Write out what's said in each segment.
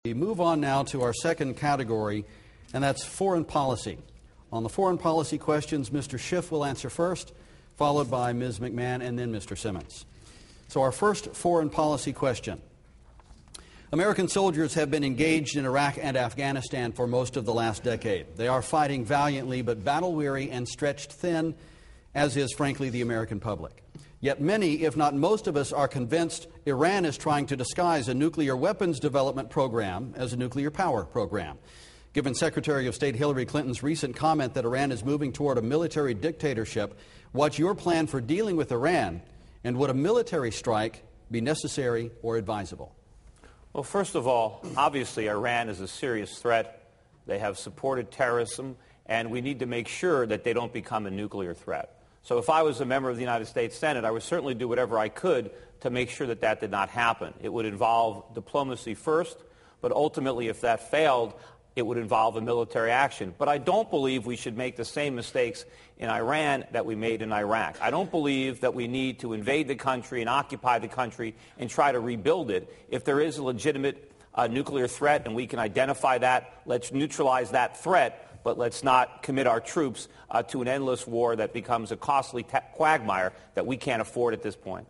We move on now to our second category, and that's foreign policy. On the foreign policy questions, Mr. Schiff will answer first, followed by Ms. McMahon, and then Mr. Simmons. So our first foreign policy question. American soldiers have been engaged in Iraq and Afghanistan for most of the last decade. They are fighting valiantly, but battle-weary and stretched thin, as is, frankly, the American public. Yet many, if not most of us, are convinced Iran is trying to disguise a nuclear weapons development program as a nuclear power program. Given Secretary of State Hillary Clinton's recent comment that Iran is moving toward a military dictatorship, what's your plan for dealing with Iran, and would a military strike be necessary or advisable? Well, first of all, obviously Iran is a serious threat. They have supported terrorism, and we need to make sure that they don't become a nuclear threat. So if I was a member of the United States Senate, I would certainly do whatever I could to make sure that that did not happen. It would involve diplomacy first, but ultimately, if that failed, it would involve a military action. But I don't believe we should make the same mistakes in Iran that we made in Iraq. I don't believe that we need to invade the country and occupy the country and try to rebuild it. If there is a legitimate nuclear threat and we can identify that, let's neutralize that threat. But let's not commit our troops to an endless war that becomes a costly quagmire that we can't afford at this point.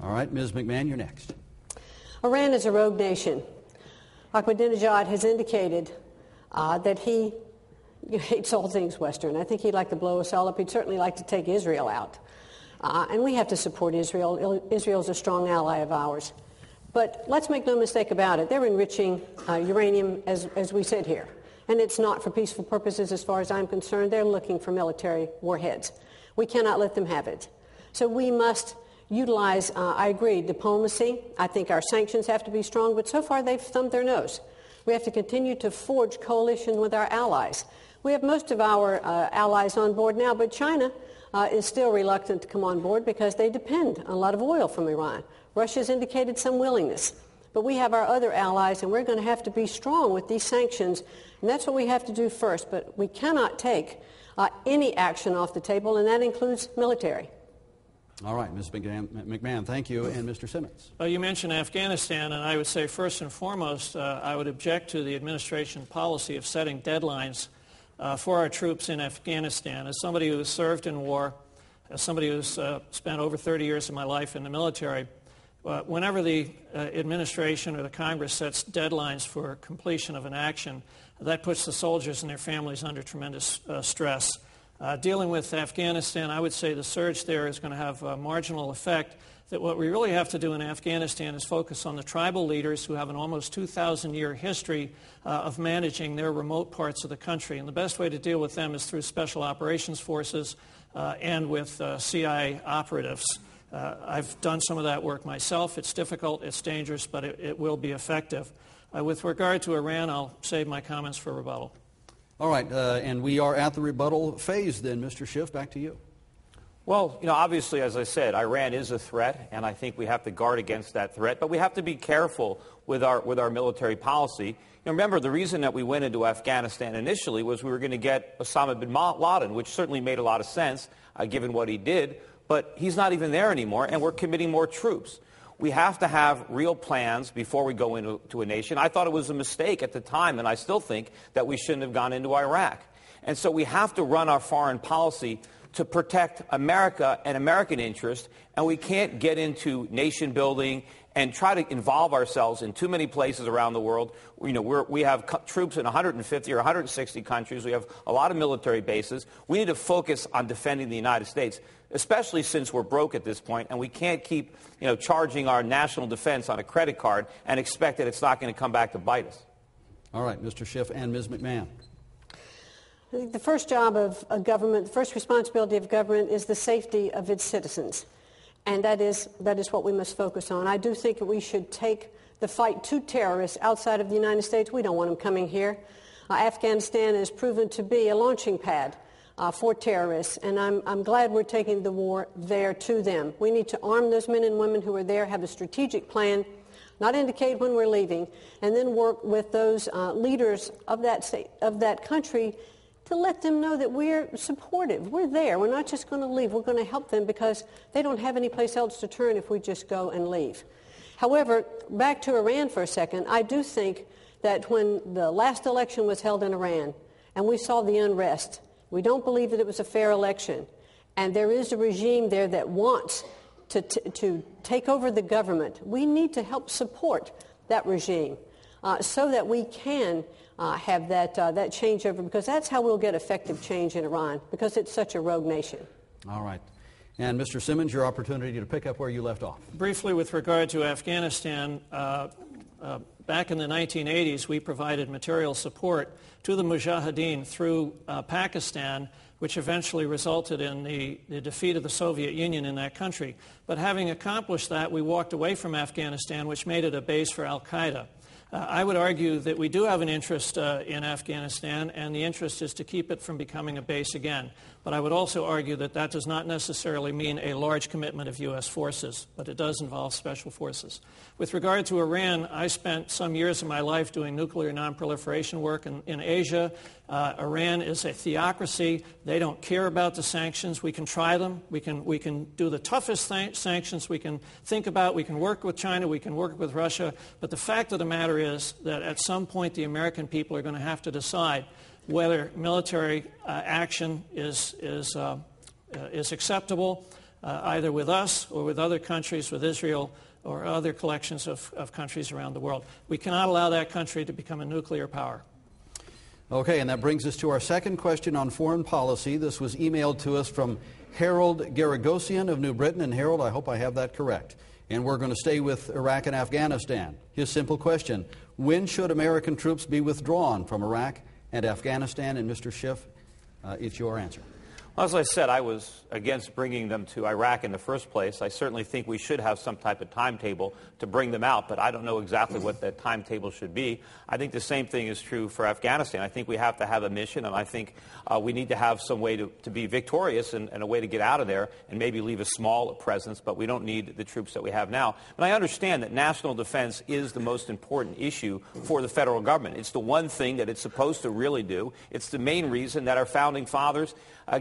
All right, Ms. McMahon, you're next. Iran is a rogue nation. Ahmadinejad has indicated that he hates all things Western. I think he'd like to blow us all up. He'd certainly like to take Israel out. And we have to support Israel. Israel is a strong ally of ours. But let's make no mistake about it. They're enriching uranium, as we said here. And it's not for peaceful purposes as far as I'm concerned. They're looking for military warheads. We cannot let them have it. So we must utilize, I agree, diplomacy. I think our sanctions have to be strong, but so far they've thumbed their nose. We have to continue to forge coalition with our allies. We have most of our allies on board now, but China is still reluctant to come on board because they depend on a lot of oil from Iran. Russia's indicated some willingness. But we have our other allies, and we're going to have to be strong with these sanctions, and that's what we have to do first. But we cannot take any action off the table, and that includes military. All right, Ms. McMahon, thank you. And Mr. Simmons. You mentioned Afghanistan, and I would say first and foremost, I would object to the administration policy of setting deadlines for our troops in Afghanistan. As somebody who has served in war, as somebody who's spent over 30 years of my life in the military, whenever the administration or the Congress sets deadlines for completion of an action, that puts the soldiers and their families under tremendous stress. Dealing with Afghanistan, I would say the surge there is going to have a marginal effect. That what we really have to do in Afghanistan is focus on the tribal leaders who have an almost 2,000-year history of managing their remote parts of the country. And the best way to deal with them is through special operations forces and with CIA operatives. I've done some of that work myself. It's difficult, it's dangerous, but it will be effective. With regard to Iran, I'll save my comments for rebuttal. All right, and we are at the rebuttal phase then. Mr. Schiff, back to you. Well, obviously, as I said, Iran is a threat, and I think we have to guard against that threat. But we have to be careful with our military policy. Remember, the reason that we went into Afghanistan initially was we were going to get Osama bin Laden, which certainly made a lot of sense, given what he did. But he's not even there anymore, and we're committing more troops. We have to have real plans before we go into a nation. I thought it was a mistake at the time, and I still think that we shouldn't have gone into Iraq. And so we have to run our foreign policy to protect America and American interests, and we can't get into nation building and try to involve ourselves in too many places around the world. We have troops in 150 or 160 countries. We have a lot of military bases. We need to focus on defending the United States, especially since we're broke at this point, and we can't keep charging our national defense on a credit card and expect that it's not going to come back to bite us. All right, Mr. Schiff and Ms. McMahon. I think the first job of a government, the first responsibility of government is the safety of its citizens. And that is what we must focus on. I do think that we should take the fight to terrorists outside of the United States. We don't want them coming here. Afghanistan has proven to be a launching pad for terrorists, and I'm glad we're taking the war there to them. We need to arm those men and women who are there, have a strategic plan, not indicate when we're leaving, and then work with those leaders of that state, of that country, to let them know that we're supportive. We're there. We're not just going to leave. We're going to help them because they don't have any place else to turn if we just go and leave. However, back to Iran for a second, I do think that when the last election was held in Iran and we saw the unrest, we don't believe that it was a fair election, and there is a regime there that wants to take over the government, we need to help support that regime so that we can have that changeover, because that's how we'll get effective change in Iran, because it's such a rogue nation. All right. And Mr. Simmons, your opportunity to pick up where you left off. Briefly, with regard to Afghanistan, back in the 1980s, we provided material support to the Mujahideen through Pakistan, which eventually resulted in the defeat of the Soviet Union in that country. But having accomplished that, we walked away from Afghanistan, which made it a base for al-Qaeda. I would argue that we do have an interest in Afghanistan, and the interest is to keep it from becoming a base again. But I would also argue that that does not necessarily mean a large commitment of U.S. forces, but it does involve special forces. With regard to Iran, I spent some years of my life doing nuclear nonproliferation work in Asia. Iran is a theocracy. They don't care about the sanctions. We can try them. We can do the toughest sanctions we can think about. We can work with China. We can work with Russia. But the fact of the matter is that at some point the American people are going to have to decide whether military action is acceptable, either with us or with other countries, with Israel or other collections of countries around the world. We cannot allow that country to become a nuclear power. Okay, and that brings us to our second question on foreign policy. This was emailed to us from Harold Garagosian of New Britain. And Harold, I hope I have that correct. And we're going to stay with Iraq and Afghanistan. His simple question: when should American troops be withdrawn from Iraq and Afghanistan? And Mr. Schiff, it's your answer. Well, as I said, I was against bringing them to Iraq in the first place. I certainly think we should have some type of timetable to bring them out, but I don't know exactly what that timetable should be. I think the same thing is true for Afghanistan. I think we have to have a mission, and I think we need to have some way to be victorious and a way to get out of there and maybe leave a small presence, but we don't need the troops that we have now. And I understand that national defense is the most important issue for the federal government. It's the one thing that it's supposed to really do. It's the main reason that our founding fathers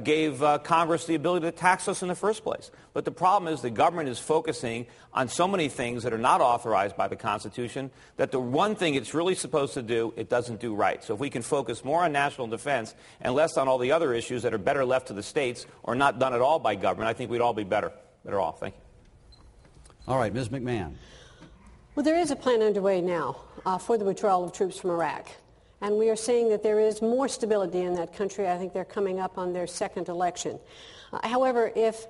gave Congress the ability to tax us in the first place. But the problem is the government is focusing on so many things that are not authorized by the Constitution that the one thing it's really supposed to do, it doesn't do right. So if we can focus more on national defense and less on all the other issues that are better left to the states or not done at all by government, I think we'd all be better off. Thank you. All right, Ms. McMahon. Well, there is a plan underway now for the withdrawal of troops from Iraq. And we are seeing that there is more stability in that country. I think they're coming up on their second election. However, if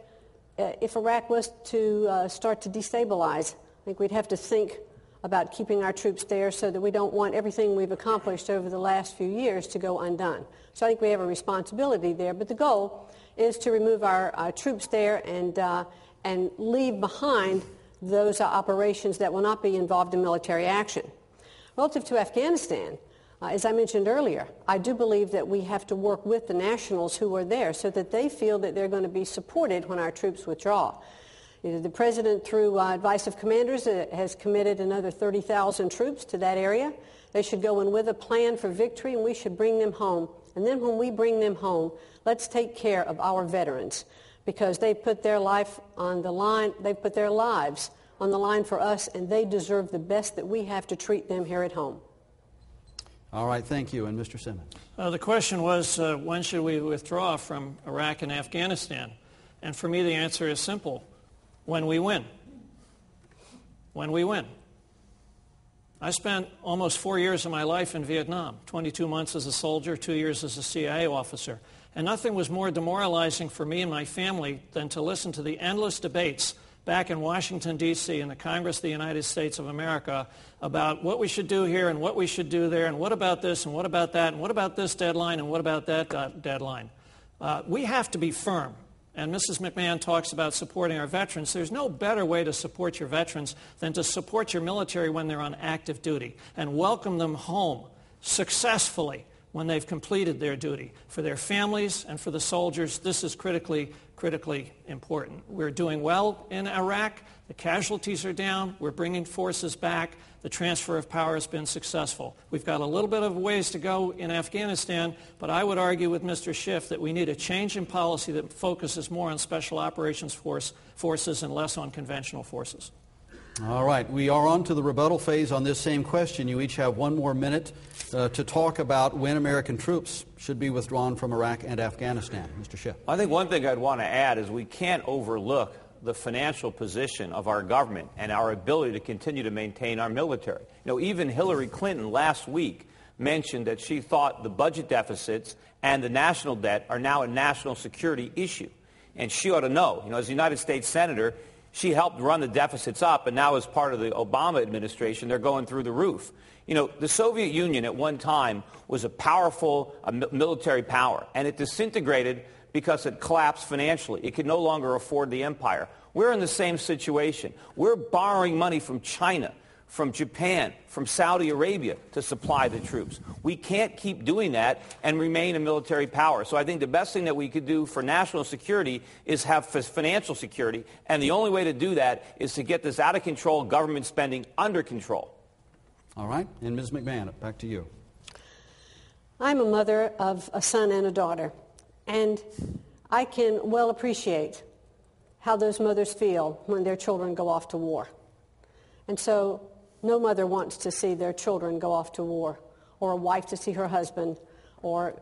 Iraq was to start to destabilize, I think we'd have to think about keeping our troops there so that we don't want everything we've accomplished over the last few years to go undone. So I think we have a responsibility there. But the goal is to remove our troops there and leave behind those operations that will not be involved in military action. Relative to Afghanistan, as I mentioned earlier, I do believe that we have to work with the nationals who are there so that they feel that they're going to be supported when our troops withdraw. The President, through advice of commanders, has committed another 30,000 troops to that area. They should go in with a plan for victory, and we should bring them home. And then when we bring them home, let's take care of our veterans, because they put their life on the line. They put their lives on the line for us, and they deserve the best that we have to treat them here at home. All right, thank you. And Mr. Simmons. The question was, when should we withdraw from Iraq and Afghanistan? And for me, the answer is simple: when we win. When we win. I spent almost 4 years of my life in Vietnam, 22 months as a soldier, 2 years as a CIA officer. And nothing was more demoralizing for me and my family than to listen to the endless debates back in Washington, D.C., in the Congress of the United States of America about what we should do here and what we should do there and what about this and what about that and what about this deadline and what about that deadline. We have to be firm. And Mrs. McMahon talks about supporting our veterans. There's no better way to support your veterans than to support your military when they're on active duty and welcome them home successfully when they've completed their duty. For their families and for the soldiers, this is critically important. We're doing well in Iraq. The casualties are down. We're bringing forces back. The transfer of power has been successful. We've got a little bit of ways to go in Afghanistan, but I would argue with Mr. Schiff that we need a change in policy that focuses more on special operations forces and less on conventional forces. All right, we are on to the rebuttal phase on this same question. You each have 1 more minute to talk about when American troops should be withdrawn from Iraq and Afghanistan. Mr. Schiff. I think one thing I'd want to add is we can't overlook the financial position of our government and our ability to continue to maintain our military. Even Hillary Clinton last week mentioned that she thought the budget deficits and the national debt are now a national security issue. And she ought to know, as a United States Senator, she helped run the deficits up, and now as part of the Obama administration, they're going through the roof. The Soviet Union at one time was a powerful military power, and it disintegrated because it collapsed financially. It could no longer afford the empire. We're in the same situation. We're borrowing money from China, from Japan, from Saudi Arabia to supply the troops. We can't keep doing that and remain a military power. So I think the best thing that we could do for national security is have financial security, and the only way to do that is to get this out of control government spending under control. All right, and Ms. McMahon, back to you. I'm a mother of a son and a daughter, and I can well appreciate how those mothers feel when their children go off to war. And so no mother wants to see their children go off to war, or a wife to see her husband, or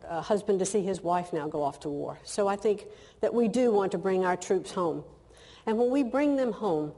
a husband to see his wife now go off to war. So I think that we do want to bring our troops home. And when we bring them home,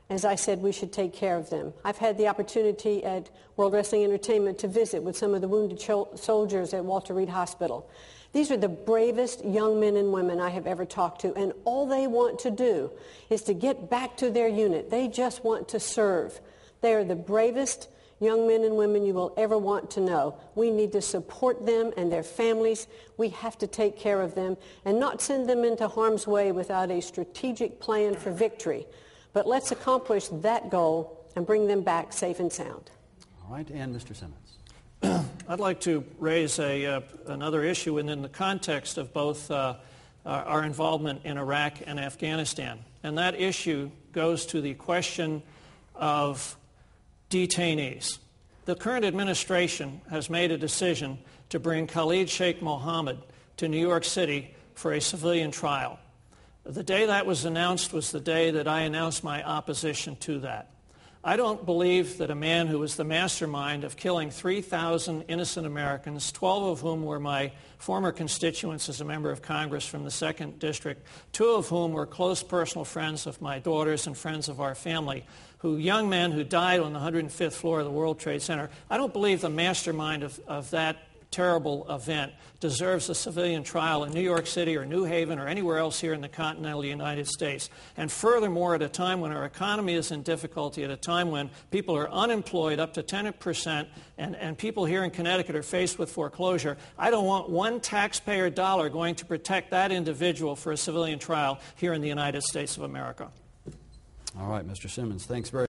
as I said, we should take care of them. I've had the opportunity at World Wrestling Entertainment to visit with some of the wounded soldiers at Walter Reed Hospital. These are the bravest young men and women I have ever talked to, and all they want to do is to get back to their unit. They just want to serve. They are the bravest young men and women you will ever want to know. We need to support them and their families. We have to take care of them and not send them into harm's way without a strategic plan for victory. But let's accomplish that goal and bring them back safe and sound. All right, and Mr. Simmons. I'd like to raise another issue within the context of both our involvement in Iraq and Afghanistan. And that issue goes to the question of detainees. The current administration has made a decision to bring Khalid Sheikh Mohammed to New York City for a civilian trial. The day that was announced was the day that I announced my opposition to that. I don't believe that a man who was the mastermind of killing 3,000 innocent Americans, 12 of whom were my former constituents as a member of Congress from the 2nd District, 2 of whom were close personal friends of my daughters and friends of our family, young men who died on the 105th floor of the World Trade Center. I don't believe the mastermind of that terrible event deserves a civilian trial in New York City or New Haven or anywhere else here in the continental United States. And furthermore, at a time when our economy is in difficulty, at a time when people are unemployed up to 10%, and people here in Connecticut are faced with foreclosure, I don't want one taxpayer dollar going to protect that individual for a civilian trial here in the United States of America. All right, Mr. Simmons, thanks very much.